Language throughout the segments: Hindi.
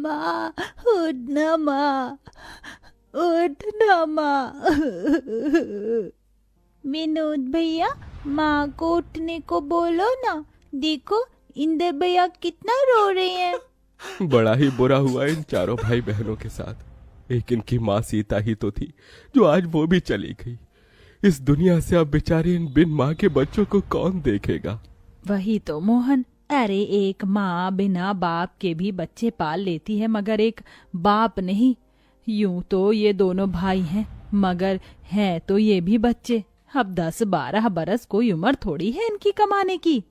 माँ, उठना माँ, उठना माँ। विनोद भैया, माँ को उठने को बोलो ना। देखो इंदर भैया कितना रो रहे हैं। बड़ा ही बुरा हुआ इन चारों भाई बहनों के साथ। एक इनकी माँ सीता ही तो थी, जो आज वो भी चली गई। इस दुनिया से अब बेचारे इन बिन माँ के बच्चों को कौन देखेगा। वही तो मोहन, अरे एक माँ बिना बाप के भी बच्चे पाल लेती है, मगर एक बाप नहीं। यूं तो ये दोनों भाई हैं, मगर हैं तो ये भी बच्चे। अब 10-12 बरस कोई उम्र थोड़ी है इनकी कमाने की।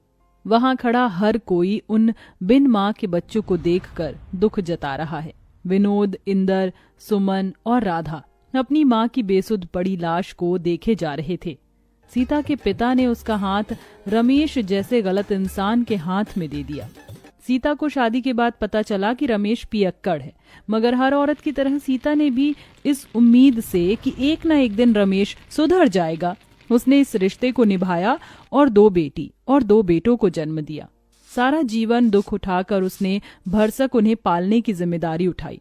वहां खड़ा हर कोई उन बिन माँ के बच्चों को देखकर दुख जता रहा है। विनोद, इंदर, सुमन और राधा अपनी माँ की बेसुध पड़ी लाश को देखे जा रहे थे। सीता के पिता ने उसका हाथ रमेश जैसे गलत इंसान के हाथ में दे दिया। सीता को शादी के बाद पता चला कि रमेश पियक्कड़ है, मगर हर औरत की तरह सीता ने भी इस उम्मीद से कि एक न एक दिन रमेश सुधर जाएगा, उसने इस रिश्ते को निभाया और 2 बेटी और 2 बेटों को जन्म दिया। सारा जीवन दुख उठाकर उसने भरसक उन्हें पालने की जिम्मेदारी उठाई,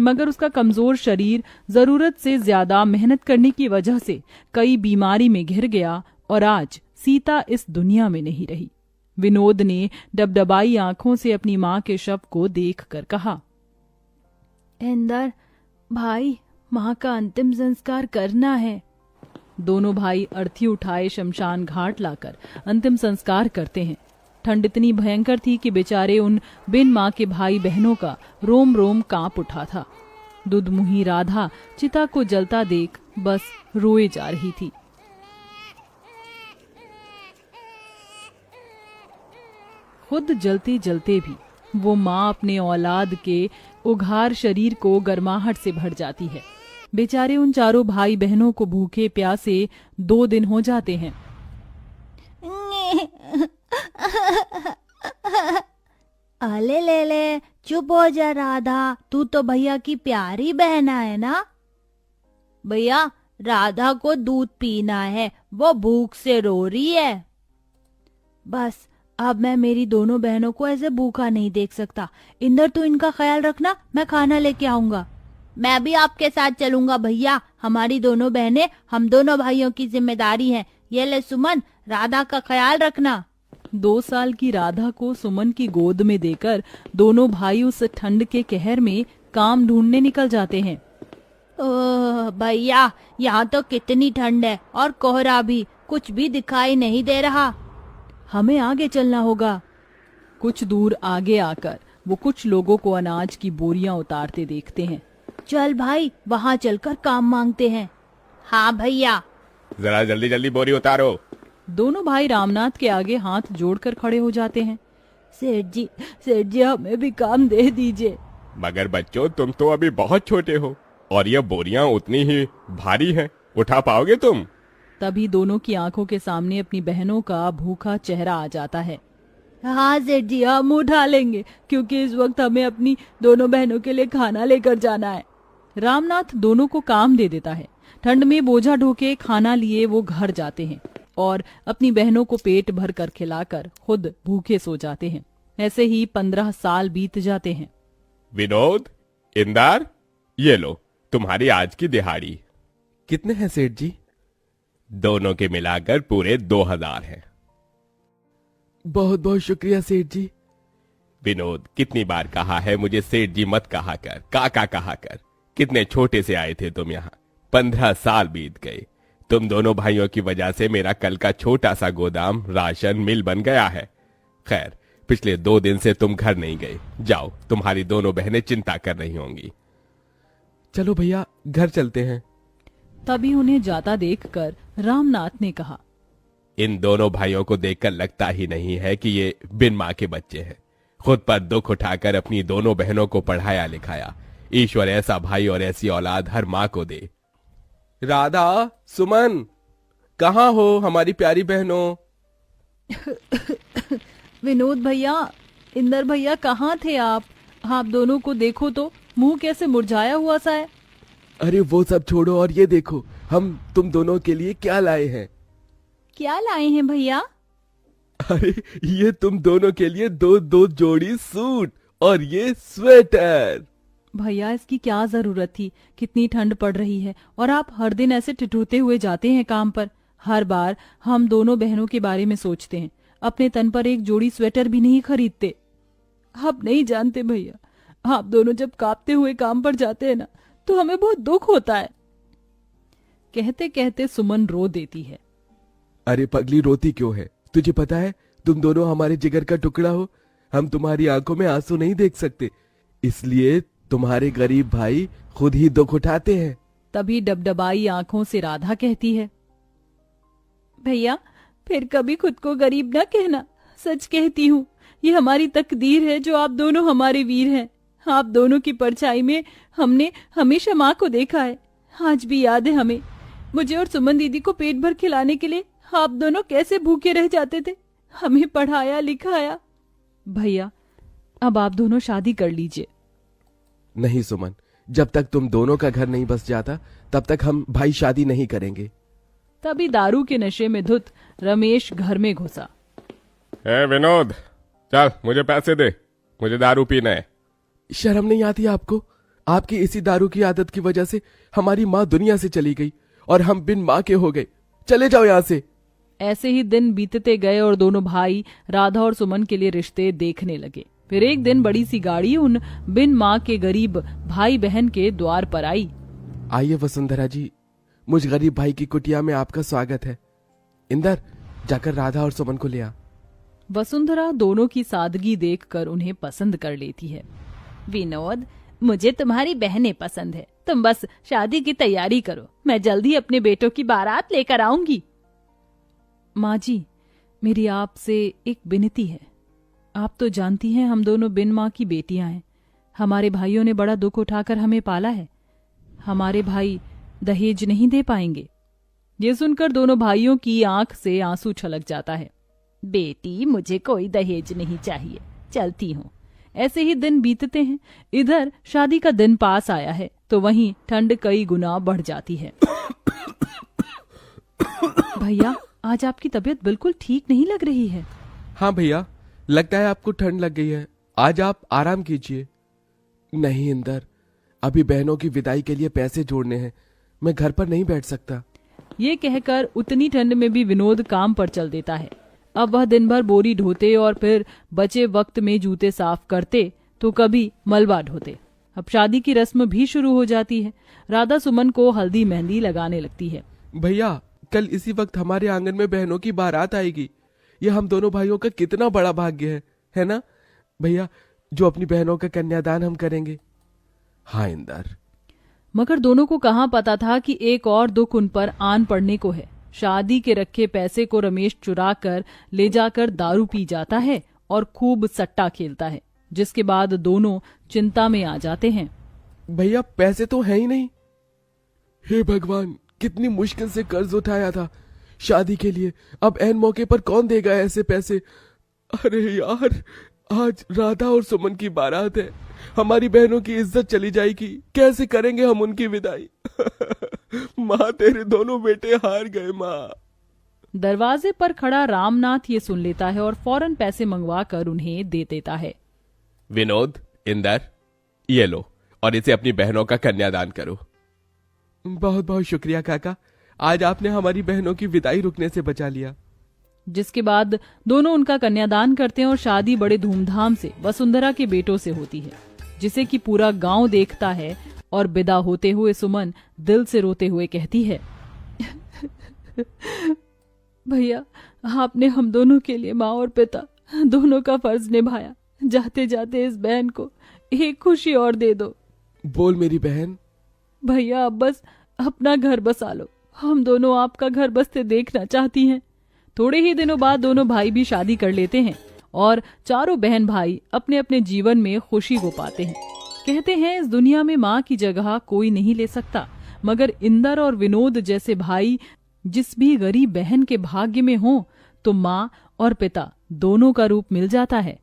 मगर उसका कमजोर शरीर जरूरत से ज्यादा मेहनत करने की वजह से कई बीमारी में घिर गया और आज सीता इस दुनिया में नहीं रही। विनोद ने डबडबाई आंखों से अपनी माँ के शव को देखकर कहा, इंदर भाई, माँ का अंतिम संस्कार करना है। दोनों भाई अर्थी उठाए शमशान घाट लाकर अंतिम संस्कार करते हैं। ठंड इतनी भयंकर थी कि बेचारे उन बिन माँ के भाई बहनों का रोम रोम कांप उठा था। दुधमुही राधा चिता को जलता देख बस रोए जा रही थी। खुद जलते जलते भी वो माँ अपने औलाद के उघार शरीर को गर्माहट से भर जाती है। बेचारे उन चारों भाई बहनों को भूखे प्यासे 2 दिन हो जाते हैं। अले ले ले, चुप हो जा राधा, तू तो भैया की प्यारी बहना है ना। भैया, राधा को दूध पीना है, वो भूख से रो रही है। बस अब मैं मेरी दोनों बहनों को ऐसे भूखा नहीं देख सकता। इंदर, तू इनका ख्याल रखना, मैं खाना लेके आऊंगा। मैं भी आपके साथ चलूंगा भैया, हमारी दोनों बहनें हम दोनों भाइयों की जिम्मेदारी है। ये ले सुमन, राधा का ख्याल रखना। 2 साल की राधा को सुमन की गोद में देकर दोनों भाई उस ठंड के कहर में काम ढूंढने निकल जाते हैं। ओह भैया, यहाँ तो कितनी ठंड है और कोहरा भी, कुछ भी दिखाई नहीं दे रहा। हमें आगे चलना होगा। कुछ दूर आगे आकर वो कुछ लोगों को अनाज की बोरियां उतारते देखते हैं। चल भाई, वहाँ चलकर काम मांगते हैं। हाँ भैया। जरा जल्दी जल्दी बोरी उतारो। दोनों भाई रामनाथ के आगे हाथ जोड़कर खड़े हो जाते हैं। सेठ जी हमें भी काम दे दीजिए। मगर बच्चों, तुम तो अभी बहुत छोटे हो और ये बोरियां उतनी ही भारी हैं, उठा पाओगे तुम? तभी दोनों की आंखों के सामने अपनी बहनों का भूखा चेहरा आ जाता है। हाँ सेठ जी, हम उठा लेंगे, क्योंकि इस वक्त हमें अपनी दोनों बहनों के लिए खाना लेकर जाना है। रामनाथ दोनों को काम दे देता है। ठंड में बोझा ढोके खाना लिए वो घर जाते हैं और अपनी बहनों को पेट भर कर खिलाकर खुद भूखे सो जाते हैं। ऐसे ही 15 साल बीत जाते हैं। विनोद, इंदर, ये लो तुम्हारी आज की दिहाड़ी। कितने हैं सेठ जी? दोनों के मिलाकर पूरे 2000 हैं। बहुत बहुत शुक्रिया सेठ जी। विनोद, कितनी बार कहा है मुझे सेठ जी मत कहा कर, काका कहा कर। कितने छोटे से आए थे तुम यहाँ, 15 साल बीत गए। तुम दोनों भाइयों की वजह से मेरा कल का छोटा सा गोदाम राशन मिल बन गया है। खैर, पिछले 2 दिन से तुम घर नहीं गए। जाओ, तुम्हारी दोनों बहनें चिंता कर रही होंगी। चलो भैया, घर चलते हैं। तभी उन्हें जाता देखकर रामनाथ ने कहा, इन दोनों भाइयों को देखकर लगता ही नहीं है कि ये बिन माँ के बच्चे हैं। खुद पर दुख उठाकर अपनी दोनों बहनों को पढ़ाया लिखाया। ईश्वर ऐसा भाई और ऐसी औलाद हर माँ को दे। राधा, सुमन, कहाँ हो हमारी प्यारी बहनों? विनोद भैया, इंदर भैया, कहाँ थे आप? आप दोनों को देखो तो, मुंह कैसे मुरझाया हुआ सा है। अरे वो सब छोड़ो और ये देखो, हम तुम दोनों के लिए क्या लाए हैं। क्या लाए हैं भैया? अरे ये तुम दोनों के लिए 2 जोड़ी सूट और ये स्वेटर। भैया इसकी क्या जरूरत थी, कितनी ठंड पड़ रही है और आप हर दिन ऐसे ठिठुरते हुए जाते हैं काम पर। हर बार हम दोनों बहनों के बारे में सोचते हैं, अपने तन पर एक जोड़ी स्वेटर भी नहीं खरीदते। आप नहीं जानते भैया, आप दोनों जब कांपते हुए काम पर जाते हैं ना तो हमें बहुत दुख होता है। कहते कहते सुमन रो देती है। अरे पगली, रोती क्यों है? तुझे पता है तुम दोनों हमारे जिगर का टुकड़ा हो। हम तुम्हारी आंखों में आंसू नहीं देख सकते, इसलिए तुम्हारे गरीब भाई खुद ही दुख उठाते हैं। तभी डबडबाई आंखों से राधा कहती है, भैया फिर कभी खुद को गरीब न कहना, सच कहती हूँ ये हमारी तकदीर है जो आप दोनों हमारे वीर हैं। आप दोनों की परछाई में हमने हमेशा माँ को देखा है। आज भी याद है हमें, मुझे और सुमन दीदी को पेट भर खिलाने के लिए आप दोनों कैसे भूखे रह जाते थे, हमें पढ़ाया लिखाया। भैया अब आप दोनों शादी कर लीजिए। नहीं सुमन, जब तक तुम दोनों का घर नहीं बस जाता तब तक हम भाई शादी नहीं करेंगे। तभी दारू के नशे में धुत रमेश घर में घुसा। विनोद, चल मुझे पैसे दे, मुझे दारू पीना है। शर्म नहीं आती आपको? आपकी इसी दारू की आदत की वजह से हमारी माँ दुनिया से चली गई और हम बिन माँ के हो गए। चले जाओ यहाँ से। ऐसे ही दिन बीतते गए और दोनों भाई राधा और सुमन के लिए रिश्ते देखने लगे। फिर एक दिन बड़ी सी गाड़ी उन बिन माँ के गरीब भाई बहन के द्वार पर आई। आइए वसुंधरा जी, मुझ गरीब भाई की कुटिया में आपका स्वागत है। इंदर, जाकर राधा और सुमन को ले आ। वसुंधरा दोनों की सादगी देखकर उन्हें पसंद कर लेती है। विनोद, मुझे तुम्हारी बहनें पसंद है, तुम बस शादी की तैयारी करो, मैं जल्दी अपने बेटों की बारात लेकर आऊंगी। माँ जी, मेरी आपसे एक विनती है। आप तो जानती हैं हम दोनों बिन माँ की बेटियां हैं। हमारे भाइयों ने बड़ा दुख उठाकर हमें पाला है। हमारे भाई दहेज नहीं दे पाएंगे। ये सुनकर दोनों भाइयों की आंख से आंसू छलक जाता है। बेटी, मुझे कोई दहेज नहीं चाहिए, चलती हूँ। ऐसे ही दिन बीतते हैं। इधर शादी का दिन पास आया है तो वहीं ठंड कई गुना बढ़ जाती है। भैया, आज आपकी तबीयत बिल्कुल ठीक नहीं लग रही है। हाँ भैया, लगता है आपको ठंड लग गई है, आज आप आराम कीजिए। नहीं इंदर, अभी बहनों की विदाई के लिए पैसे जोड़ने हैं, मैं घर पर नहीं बैठ सकता। ये कहकर उतनी ठंड में भी विनोद काम पर चल देता है। अब वह दिन भर बोरी ढोते और फिर बचे वक्त में जूते साफ करते तो कभी मलबा ढोते। अब शादी की रस्म भी शुरू हो जाती है। राधा सुमन को हल्दी मेहंदी लगाने लगती है। भैया, कल इसी वक्त हमारे आंगन में बहनों की बारात आएगी। ये हम दोनों भाइयों का कितना बड़ा भाग्य है ना भैया, जो अपनी बहनों का कन्यादान हम करेंगे। हाँ इंदर। मगर दोनों को कहाँ पता था कि एक और दुख उन पर आन पड़ने को है। शादी के रखे पैसे को रमेश चुरा कर ले जाकर दारू पी जाता है और खूब सट्टा खेलता है, जिसके बाद दोनों चिंता में आ जाते हैं। भैया, पैसे तो है ही नहीं। हे भगवान, कितनी मुश्किल से कर्ज उठाया था शादी के लिए, अब ऐन मौके पर कौन देगा ऐसे पैसे। अरे यार, आज राधा और सुमन की बारात है, हमारी बहनों की इज्जत चली जाएगी, कैसे करेंगे हम उनकी विदाई। माँ, तेरे दोनों बेटे हार गए माँ। दरवाजे पर खड़ा रामनाथ ये सुन लेता है और फौरन पैसे मंगवा कर उन्हें दे देता है। विनोद, इंदर, ये लो और इसे अपनी बहनों का कन्यादान करो। बहुत बहुत शुक्रिया काका, आज आपने हमारी बहनों की विदाई रुकने से बचा लिया। जिसके बाद दोनों उनका कन्यादान करते हैं और शादी बड़े धूमधाम से वसुंधरा के बेटों से होती है, जिसे कि पूरा गांव देखता है। और विदा होते हुए सुमन दिल से रोते हुए कहती है, भैया, आपने हम दोनों के लिए माँ और पिता दोनों का फर्ज निभाया। जाते जाते इस बहन को एक खुशी और दे दो। बोल मेरी बहन। भैया, अब बस अपना घर बसा लो, हम दोनों आपका घर बसते देखना चाहती हैं। थोड़े ही दिनों बाद दोनों भाई भी शादी कर लेते हैं और चारों बहन भाई अपने अपने जीवन में खुशी को पाते हैं। कहते हैं इस दुनिया में माँ की जगह कोई नहीं ले सकता, मगर इंदर और विनोद जैसे भाई जिस भी गरीब बहन के भाग्य में हो तो माँ और पिता दोनों का रूप मिल जाता है।